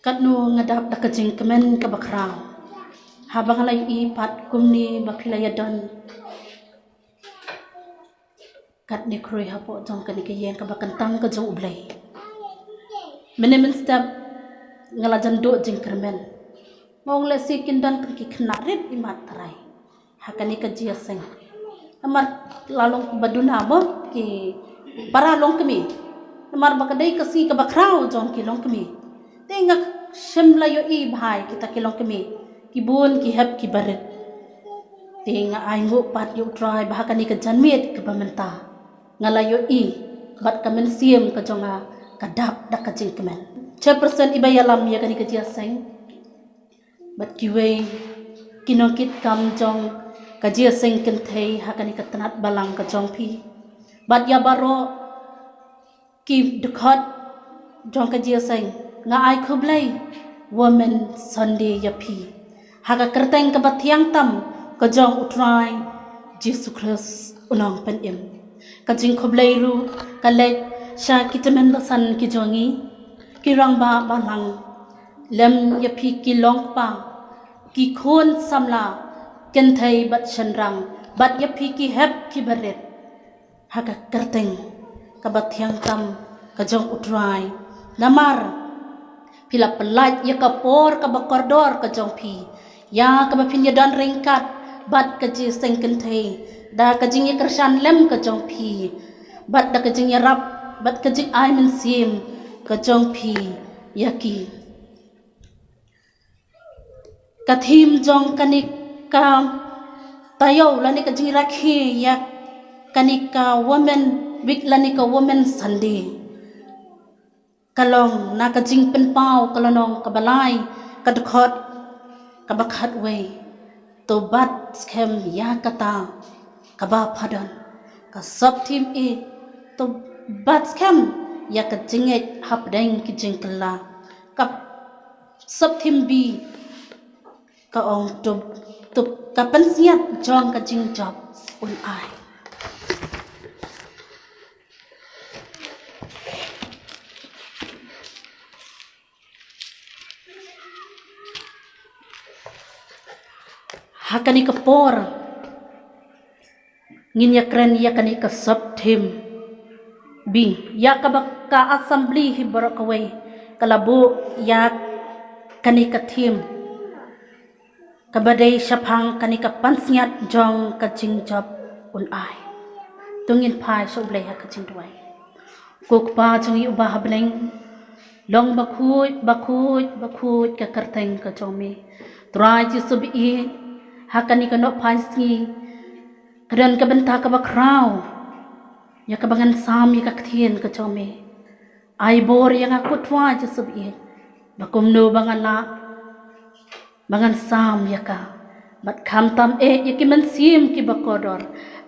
kat nu ngadap da kajing kemen ka bakrang habang lay ipat kumni bapilayadon kat ni krui hapo jong kani kayen ka bakantang ka jong ublay menemen step ngalajan do jing kermen mong le sikin dan ki knarit imat tarai hakani ka jiaseng amar lalong baduna mo ki para long kemi amar bakadai kasi ka bakrao jong ki long kemi tengak shemla yo i bhai kita ki long kemi ki bun ki hab ki barit tenga ai ngo pat yo try bahakani ka janmet ka bamenta ngalayo i bat kamen siem ka jonga kadap dak ka jing kemen chairperson ibayalam ya kani ka jiaseng bat kiwe kinokit kam jong kajia sing kenthei hakani katanat balang ka jong phi bat ya baro ki dukhot jong kajia sing nga ai khublai women sunday ya phi haga kerteng ka bathiang tam ka jong utrai jesus christ unong pen im ka jing khublai ru ka le sha kitamen san ki jongi ki rang ba balang lem ya phi ki long pa ki khon samla ken thai bat chanrang bat ya phi ki hep ki baret haga kerteng ka bathiang tam ka jong utrai namar pila pelat ya ka por ka bakordor ka jong phi ya ka baphin ya dan ringkat bat ka ji seng ken thai da ka jing ya kersan lem ka jong phi bat da ka jing ya rap bat ka jing ai men sim ka jong phi ya ki kathim jong kanik ka tayo lani ka jing rakhi ya kanika women week lani ka women sunday kalong na ka jing pen pau kalonong ka balai ka dkhot ka bakhat we to bat scam ya kata ka ba phadon ka sub team e to bat scam ya ka jinget hap deng ki jing kala ka sub team b ka ong tup ka pensiat jong ka jing job un ai hakani ka por ngin ya kren ya kani ka sub team b ya ka baka assembly hi barakawe kalabu ya kani ka team kabadai syapang kani ka pansiat jong ka jing job un ai tungin phai so blai ha ka jing duai kok pa jong yu ba hableng long bakhuj ka karteng ka jomi trai ji subi e hakani ka no phai si kadan ka benta ka bakrau ya ka bangan sam ya ka kthien ka jomi ai bor yang aku twa ji subi e bakum no bangala bangan sam ya ka bat kham tam e ya ki man sim ki bakodor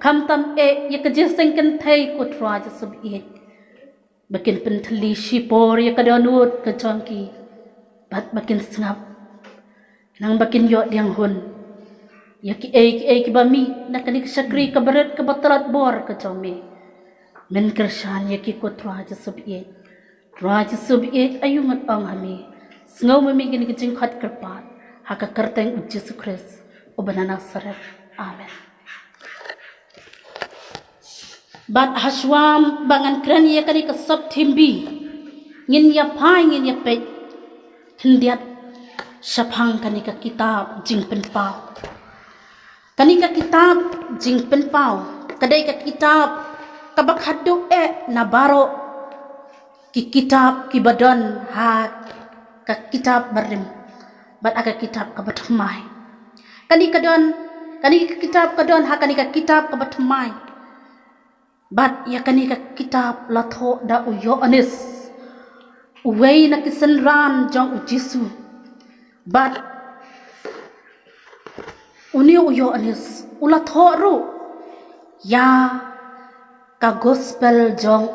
kham tam e ya ka jeseng kan thai ko tra ja sub e bakin pen thli shipor ya ka donut ka changki bat bakin snap nang bakin yo diang hun ya ki ki ba mi na kani ka sakri ka barat ka batrat bor ka chome men kershan ya ki ko tra ja sub e ayungat ang hami sngaw mi gini ki jing khat karpat haka kerteng Jesus Christ ubanana sarat amen bat haswam bangan kran ya kani ka sub timbi ngin ya pai ngin ya pe hindiat syapang kani ka kitab jing pen pau kani ka kitab jing pen pau kadai ka kitab ka bakhadu e nabaro ki kitab ki badon ha ka kitab barim bat aga kitab ka batmai kani ka kitab kadon ha kani ka kitab ka batmai bat ya kani ka kitab latho da uyo anis uwei na kisenran jong jisu bat uni uyo anis ulatho ru ya ka gospel jong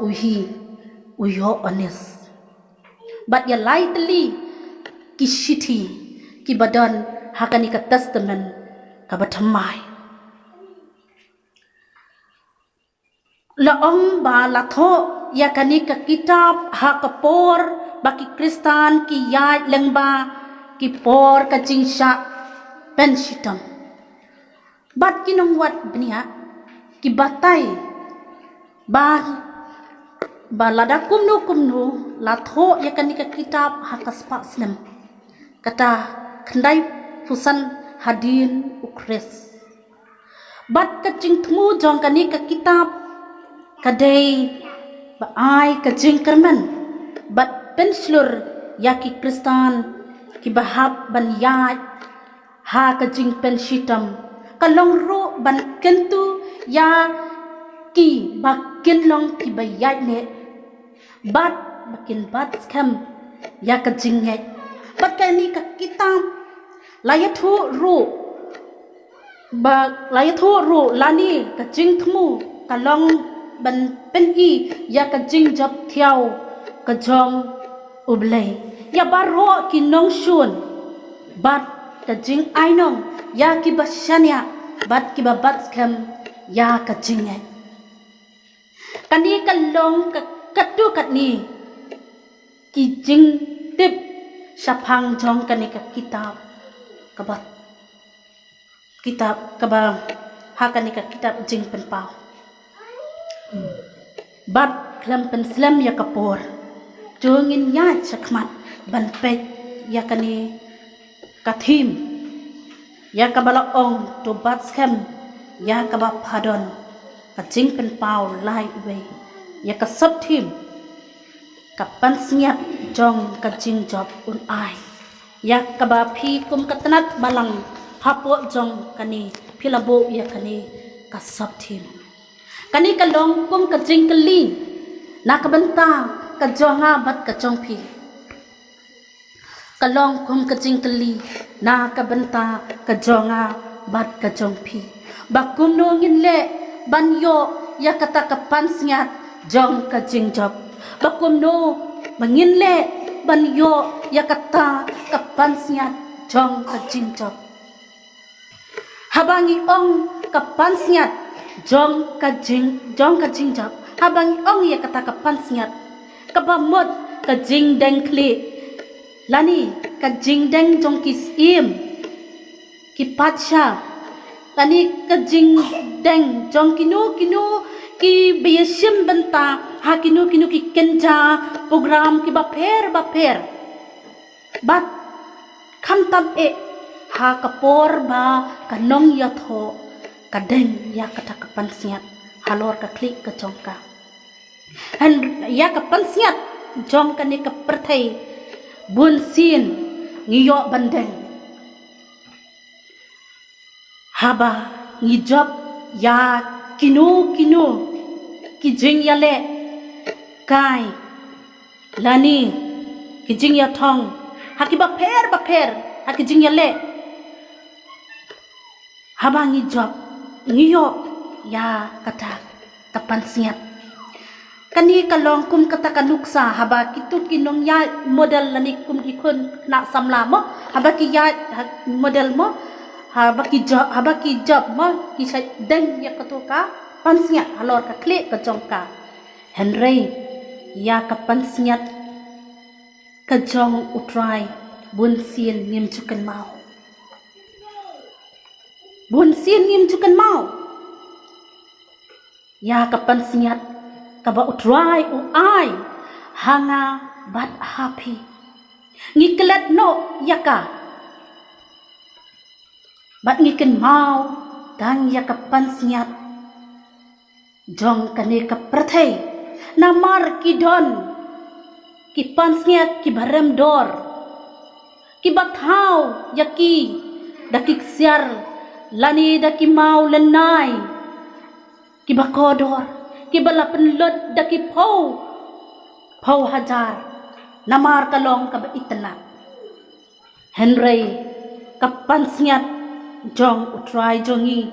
uyo anis bat ya lightly kishiti ki badan hakani ka testament ka batmai la ong ba la tho ya kani ka kitab ha ka por baki Kristan ki yai lengba ki por ka jingsha pen shitam bat ki nong wat bnia ki batai ba lada kumnu la tho ya kanika kitab hakas pak snem kata khandai pusan hadin ukres bat ka jing thmu jong kanika kitab kadai ba ai ka jing kerman bat penslur yaki Kristan ki bahab ban yai ha ka jing pen shitam kalong ro ban kentu ya ki bakin long ki bayai ne bat bakin bat skam ya ka jing ngai bat ka ni ka kitab layathu ru ba layathu ru lani ka jing thmu kalong ban pen i ya ka jing jab thiau ka jong ublei ya baro ki nong shun bat ka jing ainong ya ki basyanya bat ki babat skam ya ka jing ngai kani kalong ka katu katni ki jing tip sapang jong kani ka kitab kabat kitab kaba ha kani ka kitab jing pen pau bat klam pen slam ya kapor jongin nya chakmat ban pet ya kani kathim ya kabala ong to bat skam ya kaba padon ka jing pen pau lai we ya ka sab thim ka pan snyat jong ka jing job un ai ya ka ba phi kum katnat balang hapo jong kani philabo ya kani ka sab thim kani ka long kum ka jing ka li na ka banta ka jonga bat ka jong phi ka long kum ka jing ka li na ka banta ka jonga bat ka jong phi ba kum no ngin le ban yo ya kata ka pan snyat jong ka jing job bakum no mangin le ban yo ya kata ka pan snyat jong ka jing job habangi ong ka pan snyat jong ka jing job habangi ong ya kata ka pan snyat ka ba mot ka jing deng kli lani ka jing deng jong ki sim ki pacha lani ka jing deng jong kinu ki beyesim benta ha kinu ki kenja program ki ba pher bat kham tab e ha kapor ba kanong ya tho ka deng ya kata ka pansiat halor ka klik ka jongka han ya ka pansiat jong ka ni ka perthai bun sin ngiyo bandeng haba ngijob ya kinu ki jing ya le kai lani ki jing ya thong ha ki ba pher ha ki jing ya le haba ngi job ngiyo ya kata tapan siat kani kalong kum kata kanuksa haba kitu kinong ya model lani kum ikun na samla mo haba ki ya model mo haba ki job mo ki sai deng ya katuka pansiat halor ka klik ka jongka henry ya ka pansiat ka jong utrai bun sien nim chukan mau ya ka pansiat ka ba utrai u ai hanga bat happy ngiklet no yaka bat ngiken mau dang ya ka pansiat jong kane ka prathai namar ki don ki pansnya ki barem dor ki bathau yaki dakik siar lani daki mau lenai ki bakodor ki balapen lot daki pau hajar namar kalong ka itna henry ka pansnya jong utrai jongi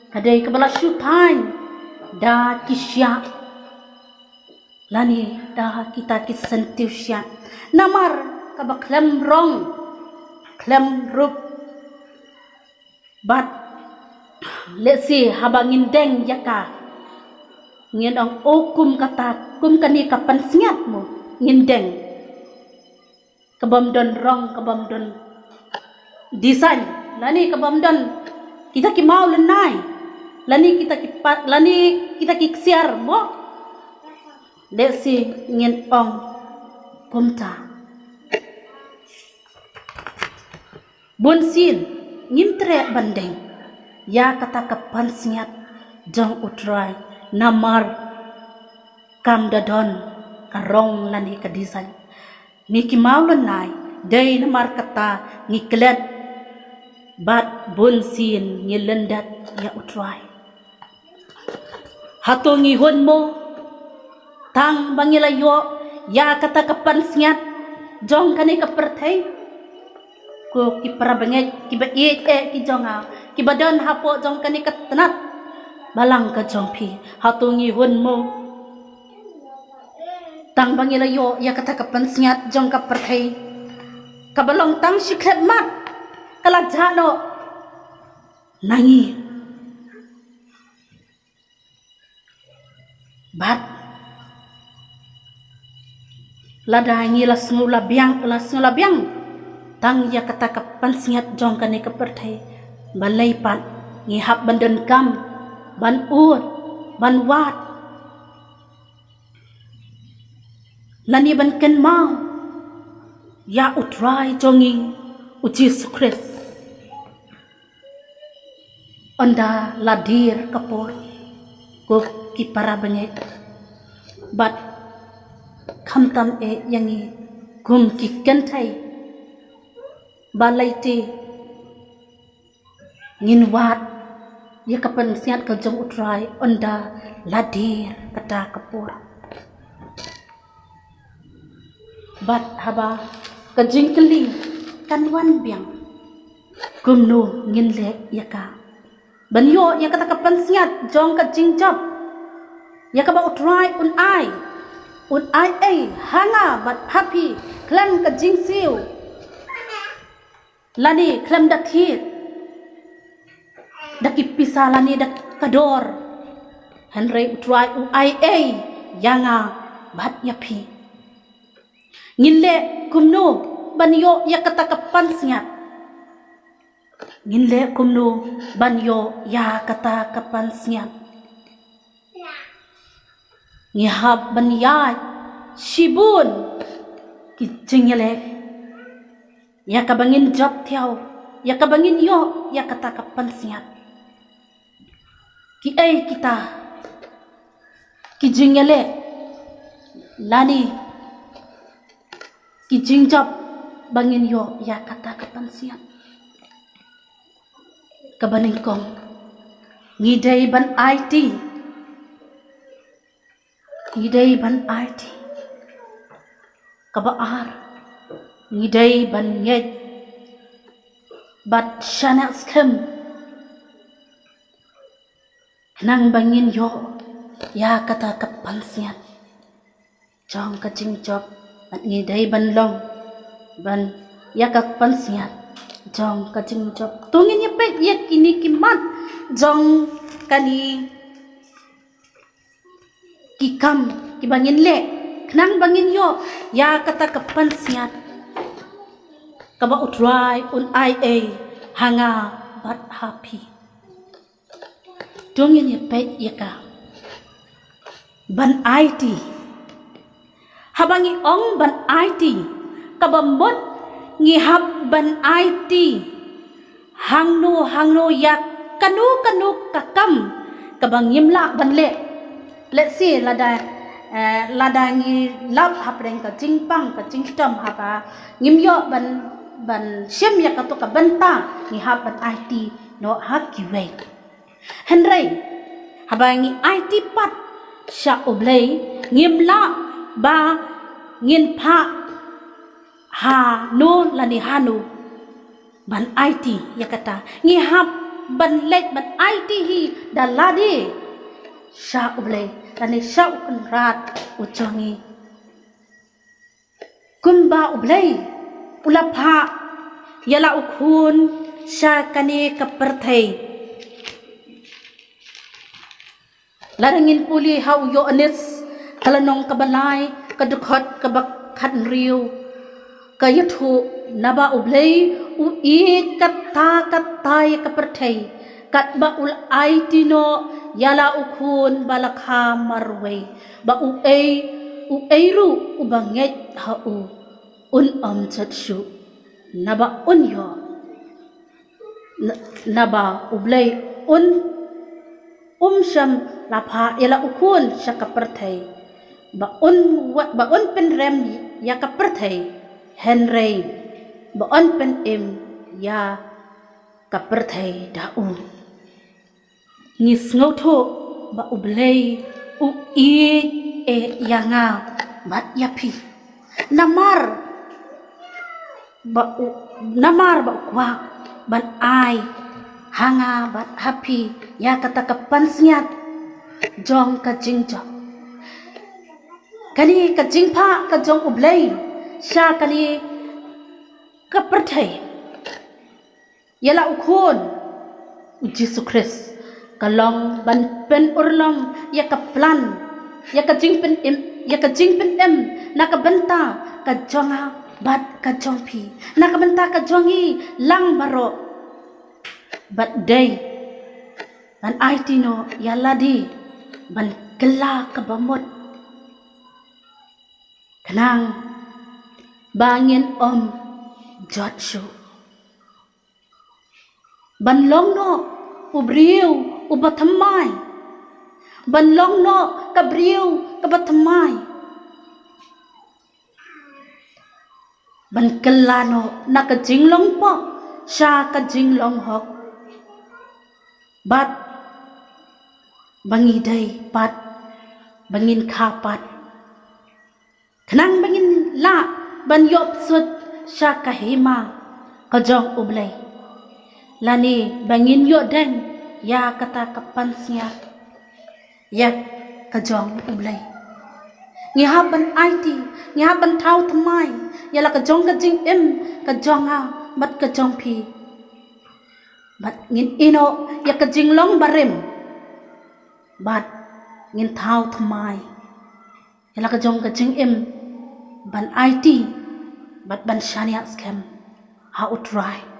kadai ka bala shutain da kisya lani da kita kisentusya namar kabaklam rong klam rup bat lesi habangin deng yaka ngin ang okum kata kum kani kapan siat mo ngindeng kabamdon rong kabamdon design lani kabamdon kita ki mau lenai lani kita ki siar mo desi ngin ong pumta bunsin ngim tre bandeng ya kata kapan siat jong utrai namar kam dadon karong lani ka design ni ki mau lenai day namar kata ngiklet bat bunsin ngilendat ya utrai hato ngihon mo tang bangilayo ya kata kapan siat jong kani kapertai ko ki para banget ki ba ki jonga ki badan hapo jong kani katenat balang ka jong pi hatungi hun mo tang bangilayo ya kata kapan siat jong kapertai kabalong tang sikhet mat kalajano nangi bat ladangi lasngula biang tang ya kata kapan siat jong kani kapertai balai pat ngihap bandan kam ban ut ban wat lani ban ken mau ya utrai jongi uji sukres onda ladir kapor ko ki para banyak bat khamtam yangi gum ki kentai balai ti ngin wat ya kapan siat ka jong utrai onda ladir kata kapur bat haba ka jingkeling kanwan biang gumno ngin le ya ka banyo ya kata kapan siat jong ka jingjap ya ka ba utrai un ai hanga bat happy klan ka jingsiu lani klam dathit daki pisa lani dak kador hanre utrai ai yanga bat yapi ngille kumno banyo ya kata kapan siat ngille kumno banyo ya kata kapan siat ngihab banyat shibun kijingle ya kabangin job tiaw ya kabangin yo ya kata kapan siat ki kita kijingle lani kijingjab bangin yo ya kata kapan siat kabaning kong ngidai ban IT kabaar ngidai ban yet bat shanak skem nang bangin yo ya kata kapan siat jong kacing job at ngidai ban long ban ya kapan siat jong kacing job tungin ya pek yet kini kimat jong kani kikam kibangin le nang bangin yo ya kata kapan siat kaba utrai un ai hanga bat happy tungin ya pek ya ka ban IT habangi ong ban IT kabamot ngihap ban IT hangno ya kanu kakam kabangimla ban le let's see ladangi lap hapreng ka jingpang ka jingtam hapa ngimyo ban shem ya kato ka banta ngihap ban IT no hakiwe henry habangi IT pat sya oblay ngimla ba ngin pha ha no lani hanu ban IT ya kata ngihap ban let ban IT hi daladi sya oblay lani sya ukun rat ucongi kumba oblay ulapha yala ukun sya kani kaperthai larangin puli hau yo anis kalanong kabalay kadukhat kabakhat riu kayathu naba ublay u i kata ya kaperthai kat ba ul aitino yala ukun balakha marway ba u eiru u banget ha u un chatshu naba unyo naba ublay sham lapha yala ukun shakaperthai ba un pen rem ya kaperthai henry ba un pen ya kaperthai da ngis ngotho ba ublay u yanga bat yapi namar ba kwa ban ai hanga bat happy ya kata kapan senyat jong ka jingjo kani ka jingpa ka jong ublay sha kani kaperthai yala ukun Jesus Christ kalong ban pen urlong ya ka plan ya ka jingpen nakabenta ka jonga bat ka jongpi nakabenta ka jongi lang baro bat day ban aitino yaladi ban gela ka bamot kanang bangin Jotshu ban long no ubriu ubatamay banlong no kabriu kabatamay ban kalano nakajinglong po siya kajinglong hok bat bangiday pat bangin kapat kanang bangin la ban yopsut siya kahima kajong ublay lani bangin yo den ya kata kapan siya ya kajong ublay ngihaban IT ngihaban tau tamay yala kajong kajing kajong mat kajong pi bat ngin ino ya kajing long barim bat ngin tau tamay yala kajong kajing ban IT bat ban shania scam ha utrai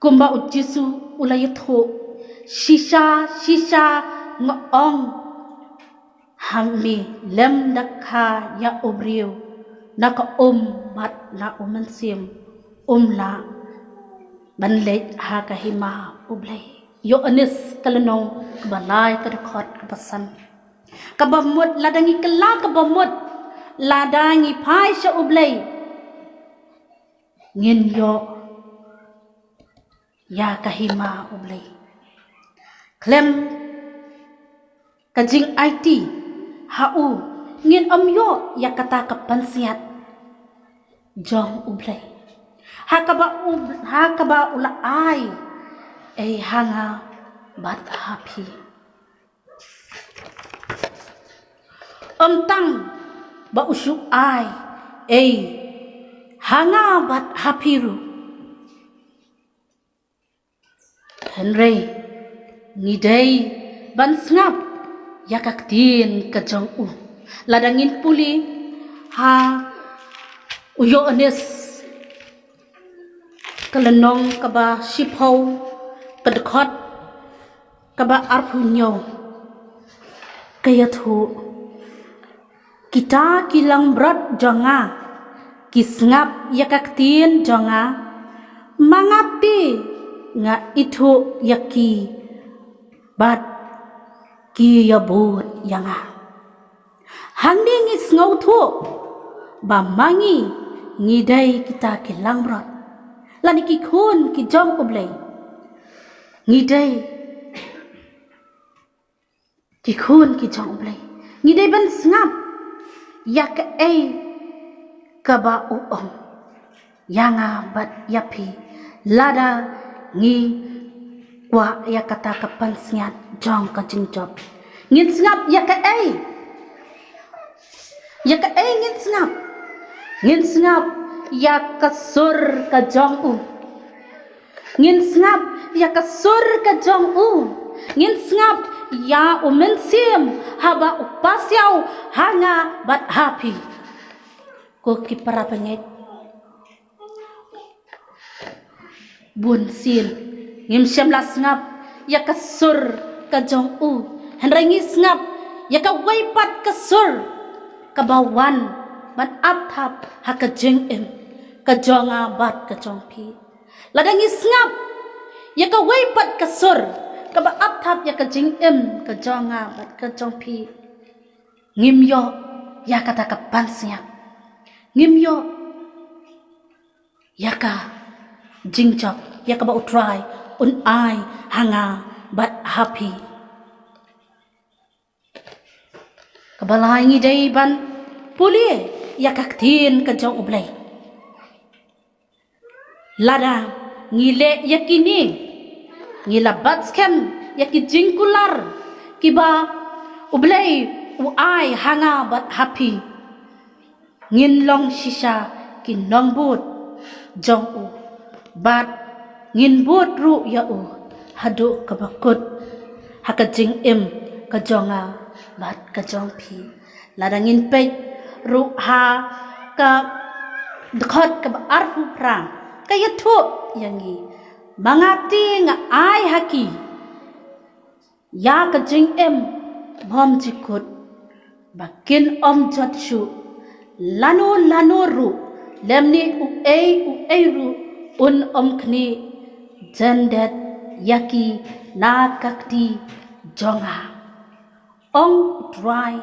kumba ujisu ulayatho shisha ngong hammi lem dakha ya obriu naka bat na umansim la banlet ha kahima ublay yo anis kalanong balay kadakot kabasan kabamut ladangi kala kabamut ladangi pai sya ublay ngin yo ya kahima ublay klem kajing IT hau ngin yo ya kata kapansiat jong ublay hakaba ula ai hanga bat happy tang ba usuk ai hanga bat happy ru Henry ngidai ban snap yakaktin kajong ladangin puli ha uyo anis kalanong kaba shipau kadkot kaba arpunyo kayathu kita kilang berat jonga kisngap yakaktin jonga mangapi nga itu yaki bat ki yabut yanga hangni ngis ngautu ba mangi ngidai kita kilang berat lani ki khun ki jong ublay ngidai ki khun ki jong ublay ngidai ban sngap yak kaba yanga bat yapi lada ngi kwa ya kata kapan sengat jong ka jingjob ngin sngap ya ka ngin sngap ya ka sur ka jong ngin sngap ya ka sur ka jong ngin sngap ya umensim haba upasyaw hanga bat happy ko ki para pengek bun sin ngim syam la ngap ya kasur ka jong u henrangi ngap ya ka waipat kasur ka bawan ban ap thap ha ka jeng em ka jonga bat ka jong pi ladangi ngap ya ka waipat kasur ka ba ap thap ya ka jeng em ka jonga bat ka jong pi ngim yo ya kata ka pansiak ngim yo ya ka jingjok ya ka ba utrai un ai hanga bat happy kabalai ngi dai ban puli ya ka tin ka jong ublai lada ngile yakini ngila bat scam ya ki jingkular kiba ublai u ai hanga bat happy ngin long shisha ki nong but jong u bat ngin but ru ya u hadu kabakut haka jing em ka jonga bat ka jong pi ladangin pe ru ha ka dekhot ka ar hu prang ka yathu yangi mangati nga ai haki ya ka jing em bom jikut bakin om jat shu lanu ru lemni u e ru un om kni jandet yaki na kakti jonga ong dry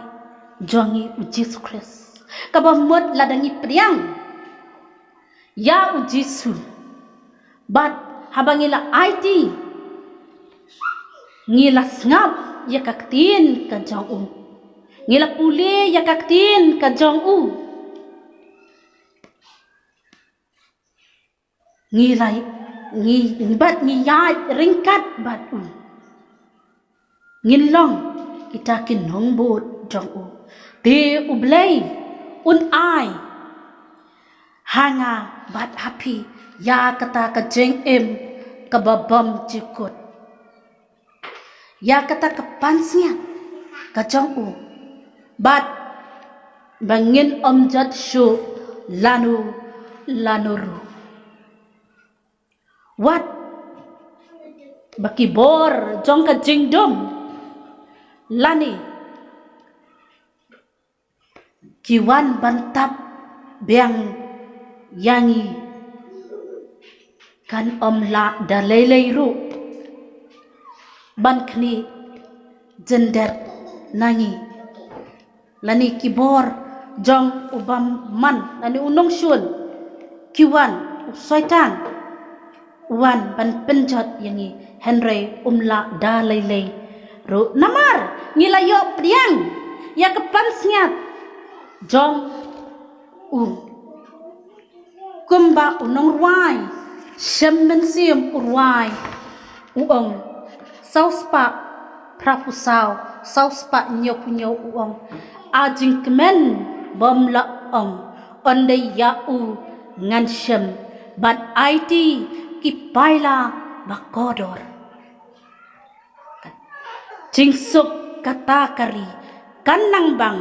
jongi u Jesus Christ kabamot ladangi priang ya u Jesus bat habangila IT ngila ngap ya kaktin ka jong u ngila puli ya kaktin ka jong u ngilai bat ngiyai ringkat bat u ngilong kita kinong bot jong u te ublay un ai hanga bat happy ya kata ka jeng em ka babam jikut ya kata ka pansnya ka jong u bat bangin om jat shu lanuru wat baki bor jong ka jingdom lani kiwan bantap biang yangi kan om la da lelei ru ban kni jendet nangi lani kibor jong ubam man lani unong shun kiwan soitan wan ban penjot yangi Henry umla da lelei ru namar ngilayo priang ya kepansnyat jong kumba unong ruai shem sim ruai uong sauspa prapusau sauspa nyopunyo uong ajing kemen bom la ong onde ya u ngan shem bat IT kipaila bakodor jingsuk kata kari kanang bang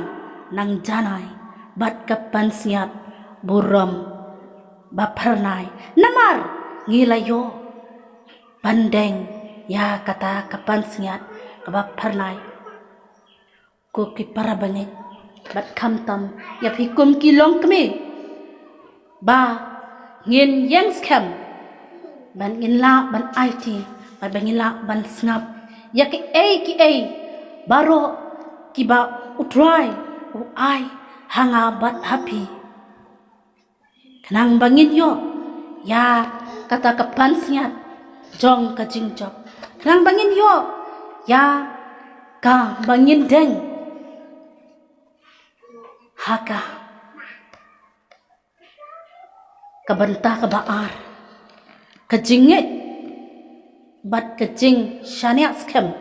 nang janai bat kapansiat buram bapernai namar ngilayo bandeng ya kata kapansiat kabapernai ko ki para bangit bat kamtam ya pikum kilong kami ba ngin yang scam ban ngin la ban IT ban ngin la ban snap ya ki a baro ki ba utrai u ai hanga bat happy kanang bangin yo ya kata kapansiat jong ka jingjok kanang bangin yo ya ka bangin deng haka kabanta ka baar kajingit bat kajing shania scam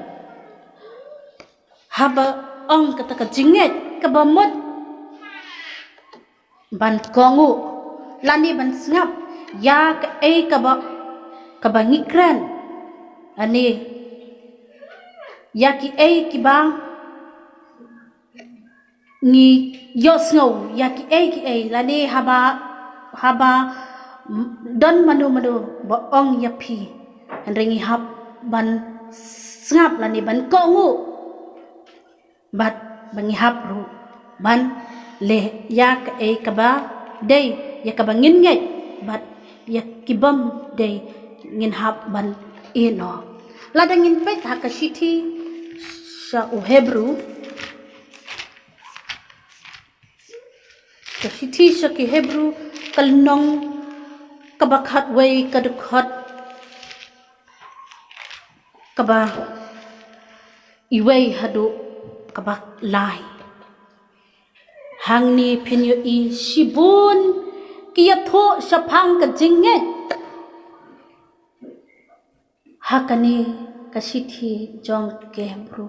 haba ong kata kajingit kabamot ban kongu lani ban ngap ya ka kabangikran ani ya ki kibang ngi yos ngau ya ki e lani haba don manu ba ong ya phi rengi hab ban ngap lani ban ko ngu bat bangi hab ru ban le ya ka ka ba dei ya ka bangin ngai bat ya kibam dei ngin hab ban ino ladangin pet hakashiti sha u hebru kashiti sha ki hebru kalnong kabakhat wei kadukhat kaba iwei hadu kabak lai hangni pinyo i shibun kia tho shapang ka jinget hakani kashiti jong ke hebru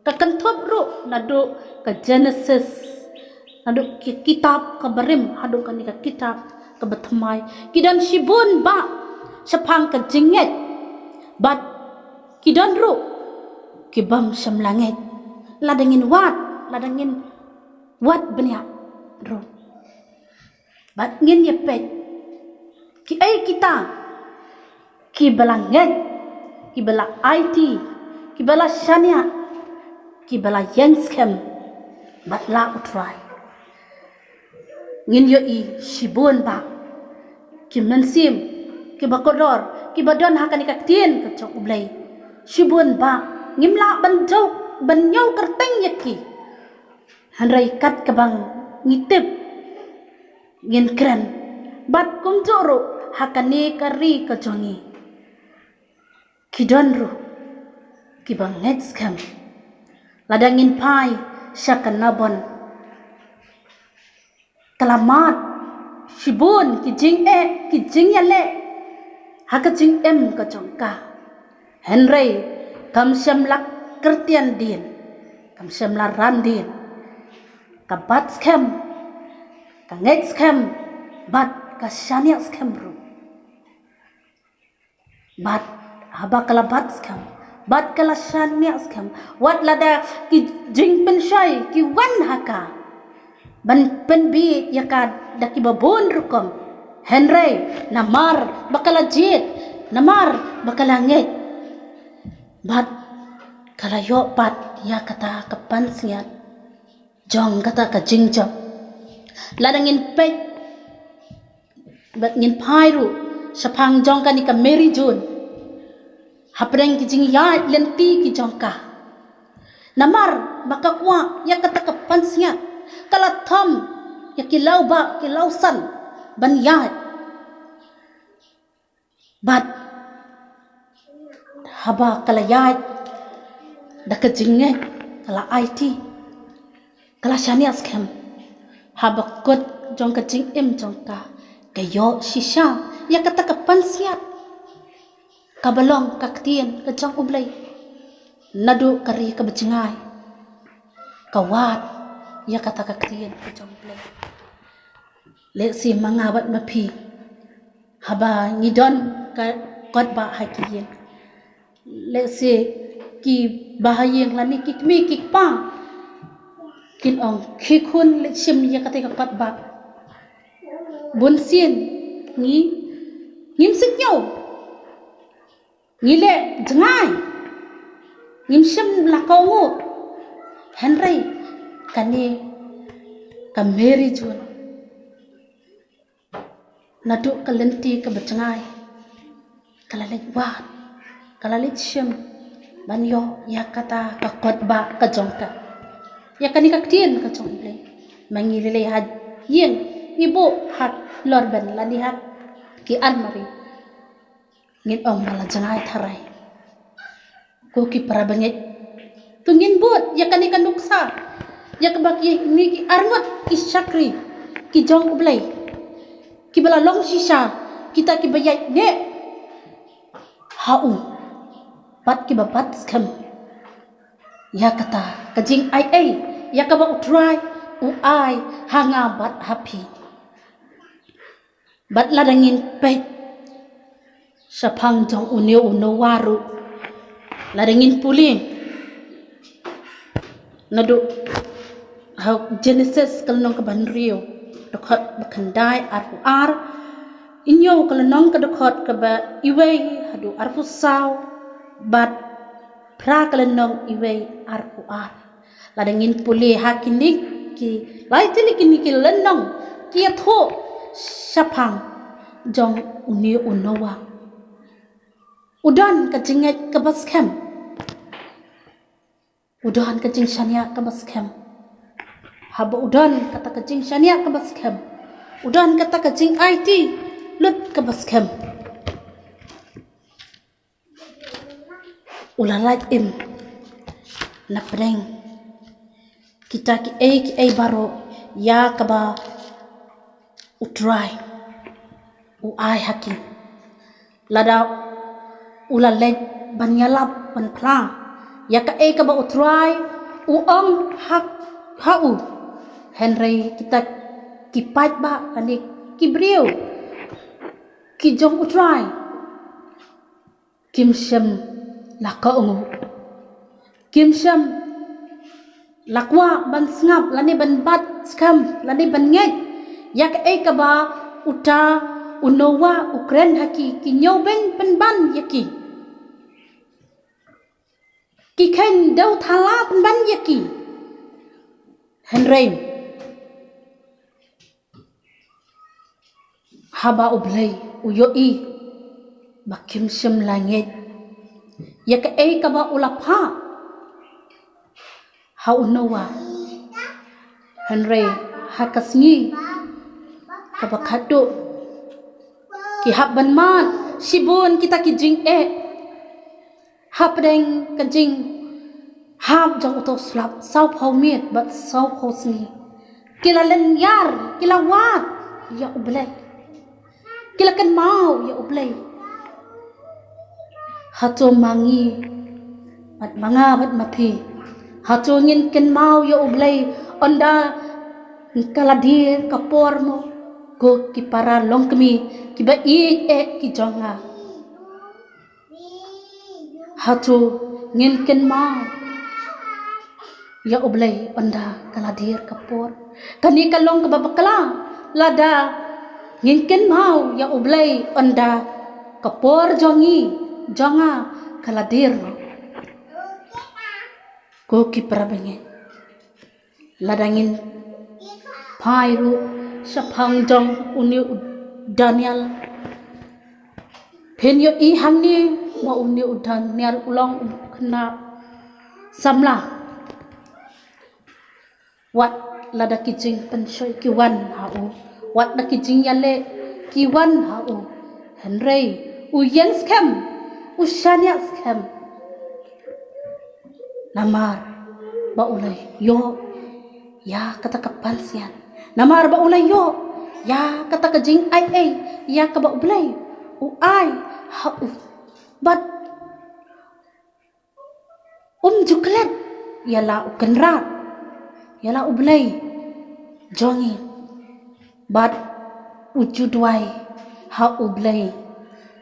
kakan thop ru nadu ka Genesis nadu ki kitab ka barim hadu kani ka kitab ka batmai kidan shibun ba shapang ka jinget bat kidan ru kibam shamlanget ladangin wat benya ro bat ngin yepet ki ai kita ki balanget ki bala IT ki bala shania ki bala yenskem bat la utrai ngin yo i shibun ba ki mensim ki bakodor ki badon hakani kaktien ka chok ublai shibun ba ngimla ban nyau kerteng yaki hanrai kat kabang ngitip ngin kran bat kumjoro hakani kari ka jongi kidonru kibang next kam ladangin pai syakan nabon kalamat shibun kijing yale hakajing em ka jongka henry kam shamlak kertian din kam shamla ran din ka bat scam ka next scam bat ka shania scam ru bat haba kala bat scam bat kala shania scam wat lada ki jing pen shai ki wan haka ban pen bi yaka daki babon rukom henry namar bakala jit namar bakala nget bat kala yo pat ya kata kapan siat jong kata ka jingjong ladangin pet bat ngin phairu sapang jong ka ni ka Mary June hapreng ki jing ya lenti ki jong ka namar baka kwa ya kata kapan siat kala tham ya kilau ba kilau san ban ya bat haba kala ya dak jinge kala IT kala shania scam haba kot jong ka jing em jong ka kayo shisha ya kata kapan siat kabalong kaktien ka jong ublay nadu kari ka bajingai kawat ya kata kaktien ka jong ublay le si mangabat mapi haba ngidon ka kot ba hakiyen le si ki bahayeng lani kikmi kikpa kin ong khikun le sim ya kata ka kot ba bunsin ngim sikyo ngile jengai ngim sim la kongu henry kani ka Mary June nadu kalenti ka bacengai kalalek wat kalalek sim banyo ya kata ka kotba ka jongka ya kani kaktien ka jongle mangilele had yen ibu hat lorban lani hat ki almari ngin om mala jangai tharai ko ki parabanget tungin bot ya kani kanuksa ya kabaki ni ki arngot ki shakri ki jong ublai ki bala long shisha kita ki bayai ne hau pat ki bapat skam ya kata kajing ai ya ka ba utrai u ai hanga bat happy bat ladangin pet sapang jong unyo uno waru ladangin puling nadu Genesis kalau nong keban rio dokot bakandai arpu ar inyo kalau nong kedokot keba iwei hadu arpu saw bat pra kalau nong iwei arpu ar ladangin pulih hakinik ki lai tili kini ki lenong ki atho syapang jong uni unowa udan kajinget kebaskem udan kajing shania kebaskem haba udan kata kajing shania kebaskem udan kata kajing IT lut kebaskem ulalat im napdeng kita ki ai baro ya kaba utrai u ai hakin lada ulalek banyalap ban plang ya ka ai kaba utrai u hak hau Henry kita kipat ba kani kibriu kijong utrai kim shem laka ungu kim shem lakwa ban sngap lani ban bat skam lani ban nget yak ai kaba uta unowa ukren haki kinyobeng penban yaki kiken dau thala penban yaki Henry haba ublay uyoi bakim shem langit yak ai kaba ulapha ha unowa Henry hakasngi kaba khadu ki habban man shibun kita ki jing hapdeng kajing hab jang uto slap sau phau miet bat sau khosni kila len yar kila wat ya ublay kila kan mau ya ublay hato mangi bat manga bat mapi hato ngin kan mau ya ublay onda kaladir kapor mo go ki para longkmi ki ba ki jonga hato ngin kan mau ya ublay onda kaladir kapor kani kalong kababakala lada ngin kan mau ya ublay onda kapor jonga kaladir go ki para bengi ladangin pairu sapang jong uni Daniel penyo i hangni ma uni Daniel ulang kena samla wat lada kijing pensoi kiwan hau wat da kijing yale kiwan hau Henry uyen scam ushania scam namar ba ulay yo ya kata kapan sian namar ba ulay yo ya kata kajing ai ya ka ba ulay u ai ha but juklet yala ukenrat yala ublay jongi but ujudwai ha ublay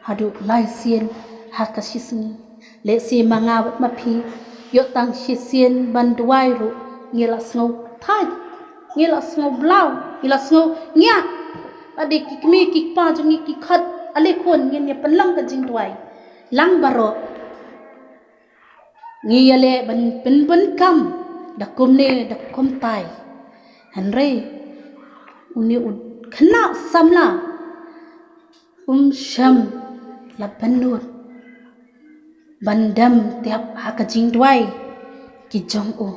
hadu laisien hakasisni le si manga mapi yo tang sisien banduai ru ngila snow thai ngila snow blau ngila snow nya adi kikmi kikpa jungi kikhat ale khon ngin ya pelang ka jingduai lang baro ngiyale ban pen kam dakumne dakum tai Henry uni khna samla sham la panur bandam tiap hakajing duai ki jong u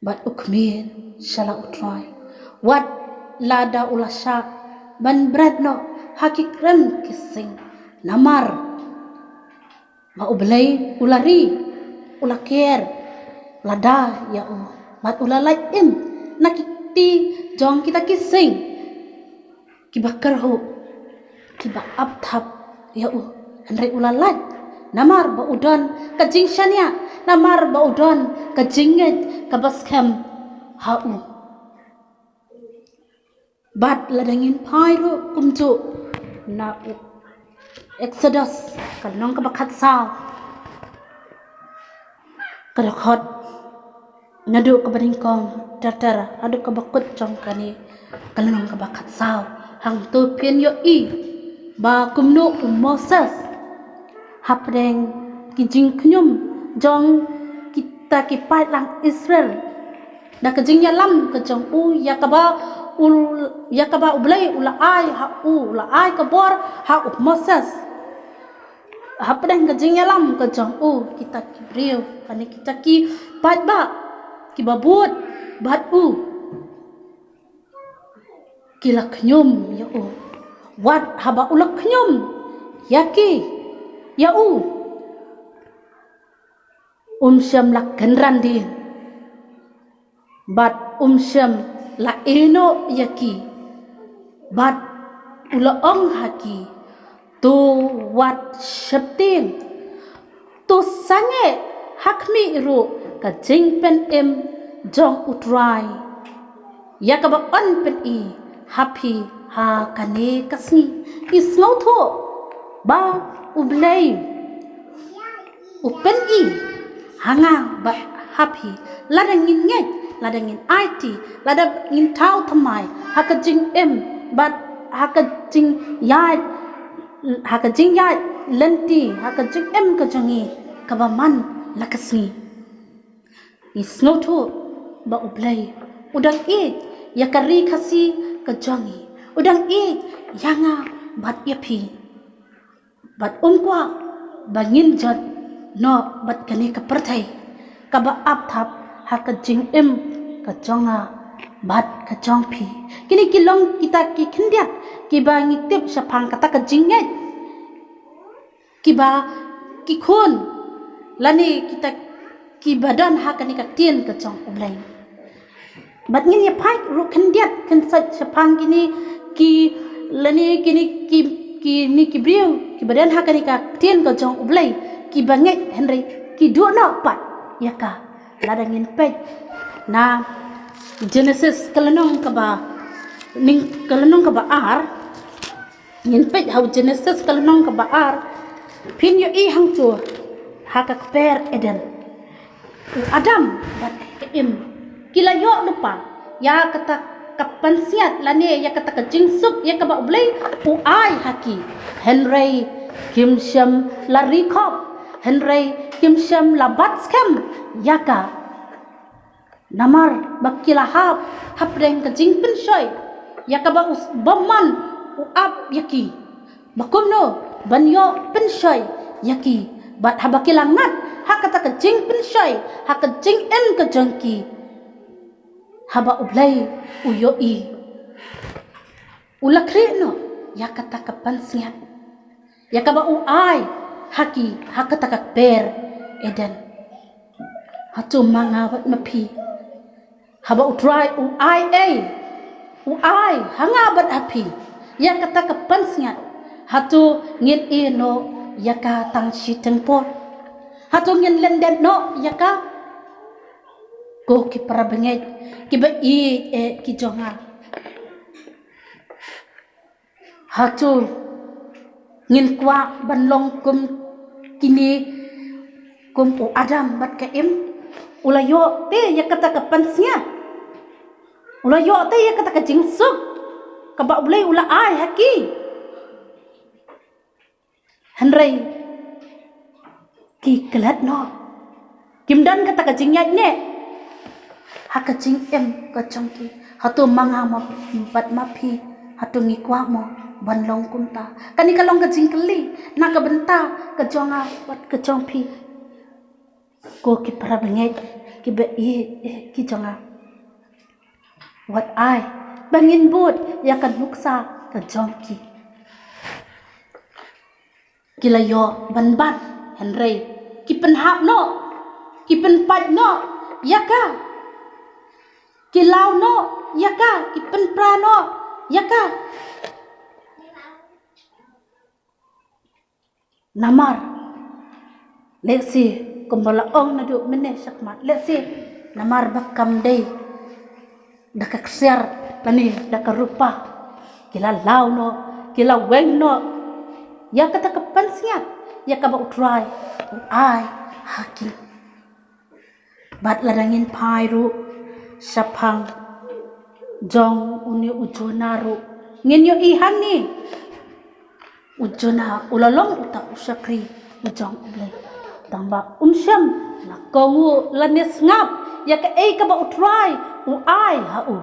bat ukmir shala utrai wat lada ulasha ban bradno hakikran kising namar ma ublay ulari ulaker lada ya u bat ulalai im nakiti jong kita kising kibakar ho kiba apthap ya u Henry ulalai namar ba udon kajing shania namar ba udon kajinget kabaskem hau bat ladangin pairu kumju na Exodus kanong kabakat sa kadakot ngadu ka baringkong dar adu ka bakut jong kani kalanong ka bakat saw hang tu pien yo i ba kumnu Moses hapdeng ki jing knyum jong kita ki pai lang Israel da ka jing yalam ka jong yakaba ublai ula ai ka bor ha Moses hapdeng ka jing yalam ka jong kita ki brio kani kita ki pai ba ki babut bat kila knyum ya wat haba ula knyum yaki ya syam la kenran din bat syam la eno yaki bat ula ong haki tu wat syapting tu sange hakmi iru ka jing pen jong utrai yakaba on pen happy ha kane kasni isno tho ba ublay upen hanga ba happy ladangin ngej ladangin IT ladangin tau thamai hakajing but hakajing yai lenti hakajing kajangi kabaman lakasni isno tho ba ublay udang yakari khasi kajangi udang yanga bat yapi bat kwa bangin jot no bat kani ka perthai ka ba ap thap ha ka jing ka jonga bat ka jong phi kini kilong kita ki khindiat ki ba ngi tip saphang kata ka jing ki ba ki khun lani kita ki badan ha kani ka tien ka jong ublai bat ngin ya pai ru khindiat kan saphang kini ki lani kini ki brio ki badan ha kani ka tien ka jong ublai ki banget Henry ki do na pat yaka ladangin pej na Genesis kalanong ka ba ar ngin pej how Genesis kalanong ka ba ar pin yo hang chu haka per Eden Adam bat kila yo lupa ya kata kapansiat lani ya kata ka jingsuk ya ka ba ublay ai haki Henry kimsham larikop Henry kimsham labatskam yaka namar bakila hapdeng ka jingpin shoy yaka ba baman uap yaki bakumno banyo pin shoy yaki bat habakila ngat hakata ka jingpin shoy haka jing ka jangki haba ublay uyoi ulakri no yakata ka pansiat yaka ba ai haki hakata ka per Eden hatu manga wat mapi haba utrai ai hanga bat api yakata ka pansiat hatu ngin no yaka tang shiteng po hatu ngin lenden no yaka go ki para benget ki ba ki jonga hatu ngin kwa banlong kini kum Adam bat ka ulayo te yakata ka pansia ulayo te yakata ka jingsuk ka ba ulay ula ai haki Henry ki kelat no kimdan kata ka jingyat ne haka jing ka chongki hatu manga mo bat mapi hatu ngikwa mo banlong kunta kani kalong ka jingkeli na ka benta ka jonga wat ka jongpi ko ki para benget ki be ki jonga wat ai bangin but ya ka nuksa ka jongki kilayo banban Henry ki penhap no ki penpat no yaka kilau no yaka ki penpra no yaka namar leksi kumbala ong na du mene sakmat leksi namar bakam day daka ksiar tani daka rupa kila lau no kila weng no ya kata kepansiat ya ka ba utrai ai haki bat ladangin pai ru sapang jong uni ujona ru ngin yo ihan ni ujona ulalong uta usakri ujong ublay tamba unsyam la kongu lanes ngap ya ka ka ba utrai u ai ha u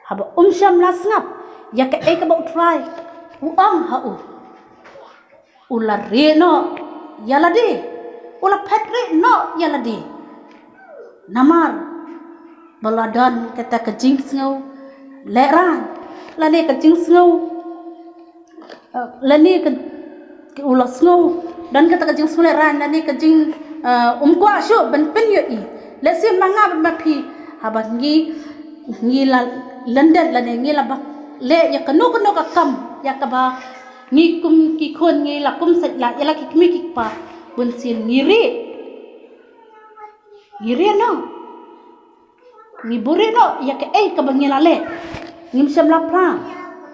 haba umsyam la ngap ya ka ka ba utrai u ang ha u ula reno yaladi ula petri no yaladi namar baladan kata kejing sengau leran lani kejing sengau lani ke ula sengau dan kata kejing sengau leran lani kejing kwa syu ben pen yo i lesi manga mapi habangi la london lani ngi la ba le ya kanu ka kam ya ka ba ngi kum ki khon ngi la kum sat la ya la ki mi ki pa bun sin ngiri no ni buri no ya ke ka bangila le ngim syam la pra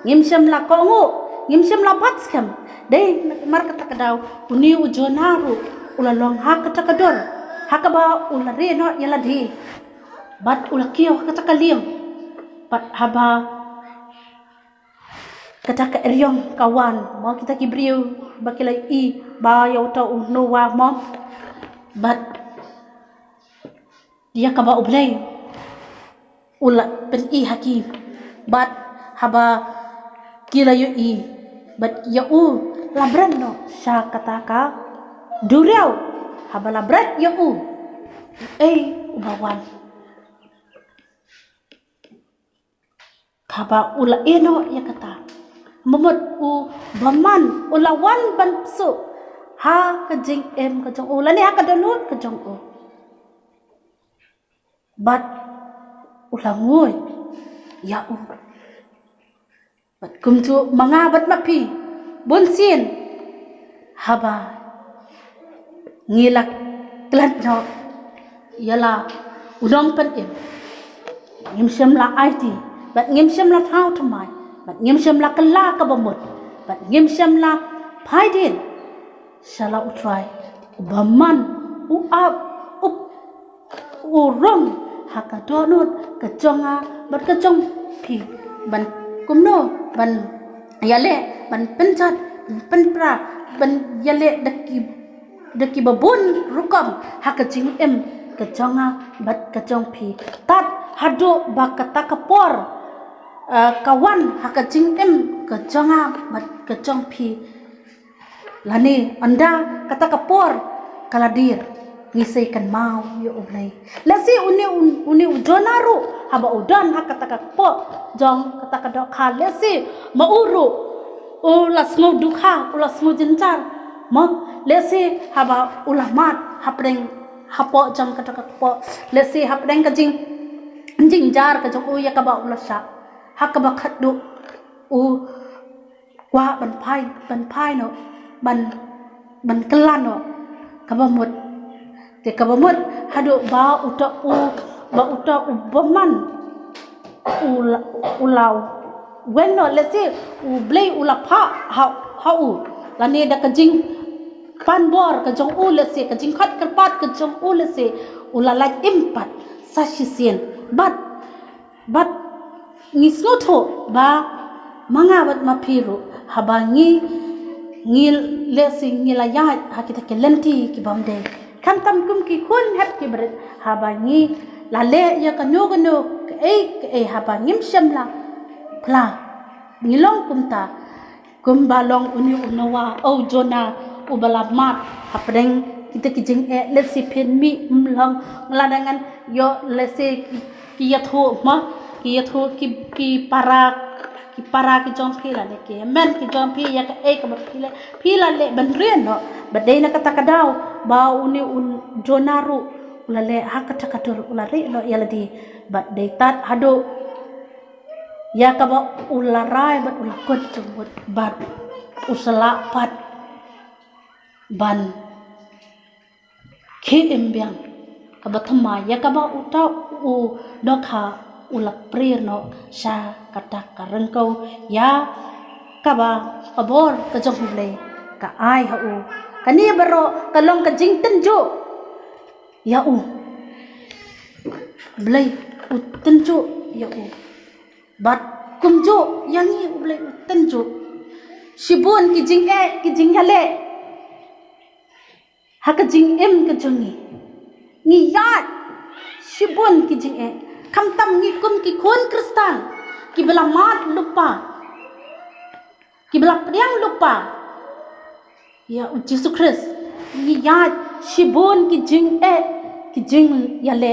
ngim syam la kongu ngim syam la bat skam dei mar kata kadau uni ujonaru ula long ha kata kador hakaba ula re no ya la di bat ula kio kata kaliam bat haba kata ka eryong kawan mau kita kibriu bakila i ba ya uta no wa mo bat dia ka ba ublay ula pen i hakim bat haba kila yu i bat ya u labran no sya kataka duriau haba labrat ya u ubawan haba ula eno ya kata memut u baman ulawan ban su ha kejing kejong u lani ha kadonut kejong u bat ulangoy ya u bat kumtu mga bat mapi bunsin haba ngilak klat no yala udong pen ngim syam la IT bat ngim syam la thau thamai bat ngim syam la kala ka bamut bat ngim syam la phaidin shala utrai baman u ab up urong hakadonut kejonga bat kejong pi ban kumno ban yale ban penchat penpra ban yale daki babun rukam hakajing kejonga bat kejong pi tat hado bakata kapor kawan hakajing kejonga bat kejong pi lani anda kata kapor kaladir ngisaikan mau yo ublay lasi uni ujonaru haba udan hakata kapo jong kata kadok khalesi mauru ulas mau dukha ulas mau jencar mo lesi haba ulamat hapdeng hapo jong kata kapo lesi hapdeng kajing jar ka jong ya ka ba ulasa hakaba khaddu u kwa ban phai no ban kelan no kabamut te kabamut hadu ba uta baman ulau wenno lesi u blay ulapha ha u lani da kajing panbor kajong u lesi kajing khat karpat kajong u lesi ulalaj impat sashisien bat ngisnotho ba mangabat mapiru habangi ngil lesi ngilayat hakita kelenti ki bamde kantam kum ki khun hat ki bret habangi lale ya kanu ke habangim shamla pla ngilong kumta kumbalong uni unawa au jona ubalamat hapdeng kita kijing lesi pen mi mlang ngladangan yo lesi ki yatho ma ki yatho ki para ki jong phila le ki men ki jong phi ya ka ba phila le ban rien no badai na kata kadau ba uni jonaru ulale hakata katur ulare no yaladi badai tat hado ya ka ba ularai bat ulakot jembut bat usala pat ban ke embyang ka ba thama ya ka ba uta u dokha ulak prir no sha kata karengkau ya kaba kabor ka jong le ka ai ha u kani baro kalong ka jingten jo ya u blai utenjo ya u bat kumjo yangi blai utenjo shibun ki jing hale haka jing em ka jongi ni yat shibun ki jing kamtam ni kum ki khon kristan ki bela mat lupa ki bela priang lupa ya Jesus Christ ni yat shibun ki jing yale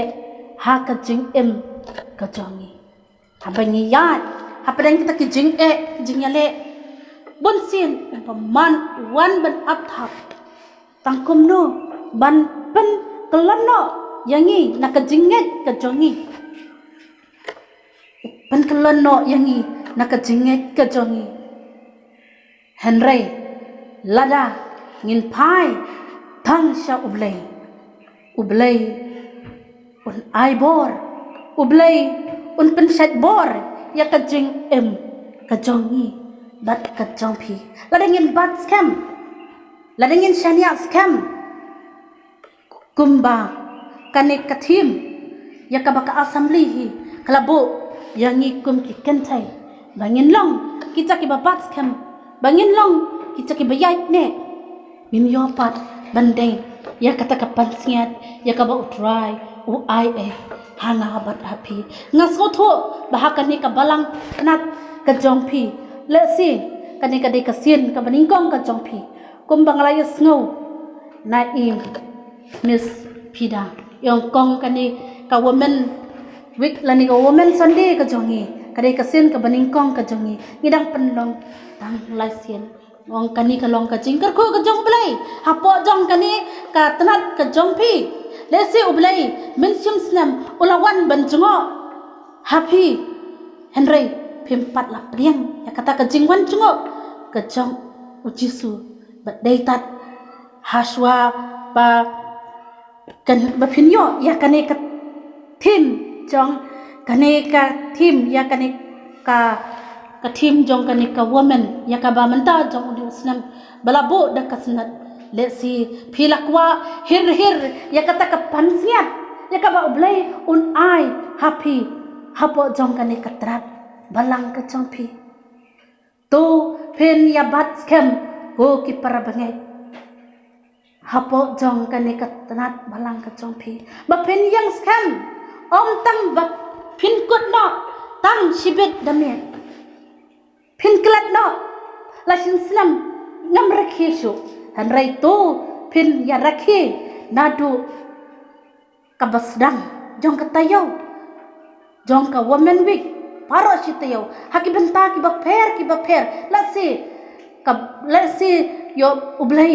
haka jing em ka jongi habani yat hapadang kita ki jing yale bon sin paman wan ban up thap tangkum no ban pen kelano yangi nakajinget ka jongi pen kelano yangi nakajinget ka jongi Henry lada ngin pai thang sha ublay un aibor ublay un pen shat bor ya ka jing em ka jongi bat ka jongpi lada ngin bat scam lada ngin shania scam kumba kanek kathim ya ka baka assembly hi kalabo yangi kum ki kentai bangin long kita ki babat scam bangin long kita ki bayat ne mim yo pat bandeng ya kata kapan siat ya ka ba utrai u ai hanga bat happy ngaso tho bahakan ni ka balang nat ka jongpi le si kani ka de ka sin ka baningkong ka jongpi kum banglaya snow na im miss pida yong kong kani ka woman week lani ka woman sunday ka jongi kade ka sin ka baningkong ka jongi ngidang penlong tang lai sin ong kani ka long ka jingkar ko ka jong blai hapo jong kani ka tanat ka jongpi lesi ublai min sim snam ulawan banjungo happy Henry pimpat la priang ya kata ka jingwan jungo ka jong ujisu bat daitat haswa ba kan ba pinyo ya kane ka tim jong kane ka tim ya kane ka tim jong kane ka woman ya ka ba manta jong udi usnam balabo da kasnat lesi philakwa hir ya kata ka pansiat ya ka ba ublai un ai happy hapo jong kane ka trat balang ka jongpi to pen ya bat scam go ki para bangai hapo jong kane ka tanat balang ka jongpi ba pen yang scam om tang ba pin kot no tang shibet dame pin klat no la shin slam ngam rakhi shu han rai to pin ya rakhi nadu kabasdang jong ka tayo jong ka woman week paro sitayo haki benta ki ba pher lasi yo ublai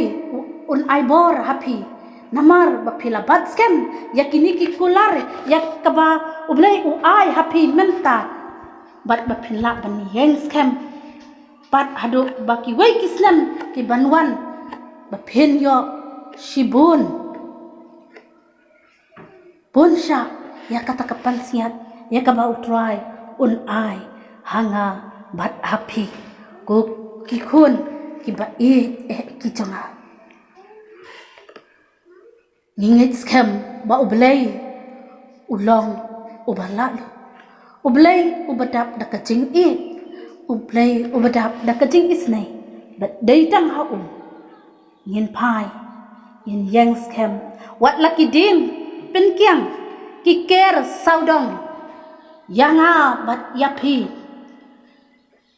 un aibor happy namar ba phila bat scam yakini ki kular yakaba ublai u ai happy menta bat ba phila ban yeng scam pat hadu baki wai kislam ki banwan ba phen yo shibun bonsha yakata kapan siat yakaba utrai un ai hanga bat happy ko ki khun ki ba ki changa ngingit scam ba ublay ulong ubala ublay ubadap da kajing ublay ubadap da kajing isnai bat daitang ha ngin pai ngin yang scam wat laki dim pen kiang ki ker saudong yanga bat yapi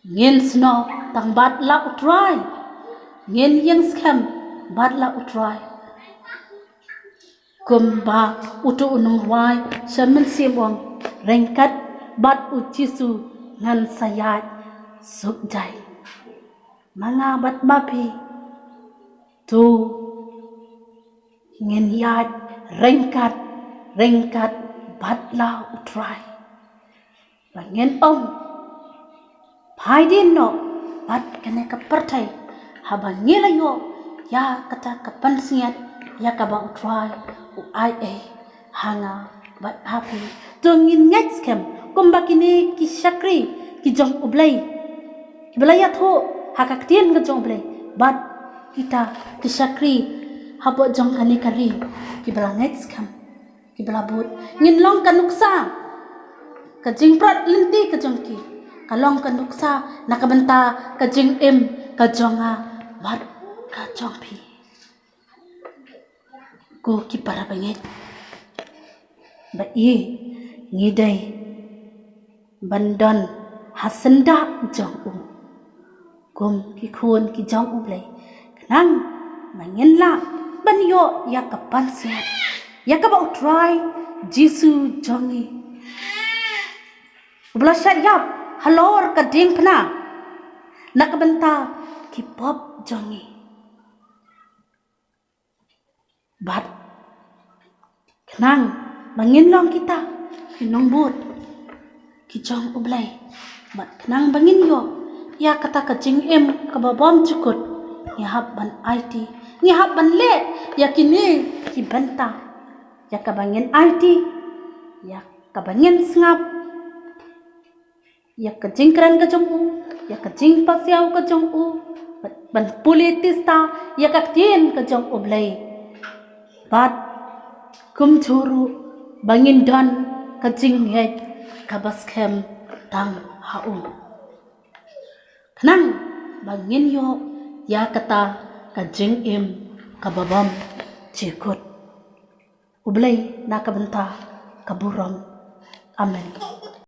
ngin sno tang bat la utrai ngin yang scam bat la utrai kumba utu unung wai shaman simong rengkat bat ucisu ngan sayat sukjai manga bat bapi tu ngin yat rengkat bat la utrai ngin om pai din no bat kene ka partai haba ngelayo ya kata kapan siat ya ka ba utrai u ai hanga bat happy tungin next kem kumba kini ki shakri ki jong ublai ki belaya tho hakaktian ga jong ublai bat kita ki shakri habo jong kani kari ki bela next kem ki belabut ngin long kan nuksa ka jing prat linti ka jongki ka long kan nuksa nakabenta ka jing em ka jonga mat ka jongpi ko ki para bangit ba i ngidai bandon hasenda jong kum ki khun ki jong blai nang mangin la ban yo ya kapan se ya ka bau try jisu jongi bla shat yap halor ka ding phna nakabenta ki pop jongi bat nang mangin long kita ki nong but ki jong ublai bat nang bangin yo ya kata ka jing em ka babam cukut ya hab ban IT ya hab ban le ya kini ki banta ya ka bangin IT ya ka bangin sngap ya ka jing kran ka jong u ya ka jing pasiaw ka jong u ban politista ya ka tin ka jong ublai bat kum churu bangin don ka jing he ka baskem tang haum nang bangin yo ya kata ka jing em ka babam cikut ublay nakabenta kaburam amen.